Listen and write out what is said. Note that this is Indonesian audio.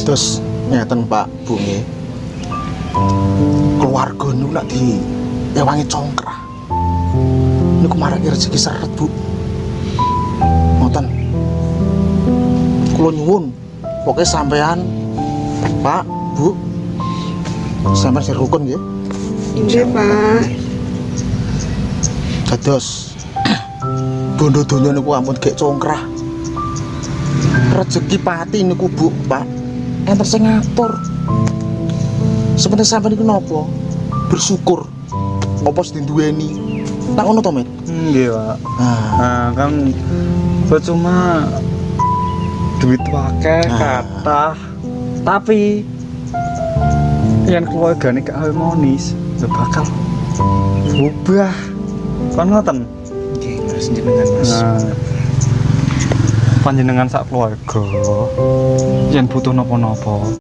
Terus ngeten Pak Bu nggih. Keluarga niku nak di ewangi congkrah. Niku marake rezeki seret, Bu. Ngoten. Kula nyuwun pokoke sampean Pak, Bu. Sampeyan sing rukun nggih. Nggih, Pak. Dados bondo donya niku ampun gek congkrah. Rezeki pati niku Bu, Pak. Enten sing ngatur. Sebenarnya sampeyan niku napa? Bersyukur. Apa sing duweni. Tak ngono to, Met? Nggih, Pak. Nah, Kan cuma duit akeh kathah. Tapi yang keluargane gak harmonis, ya bakal berubah. Kan ngoten? nggih, terus jenengan Mas. Panjenengan sak keluarga yang butuh napa-napa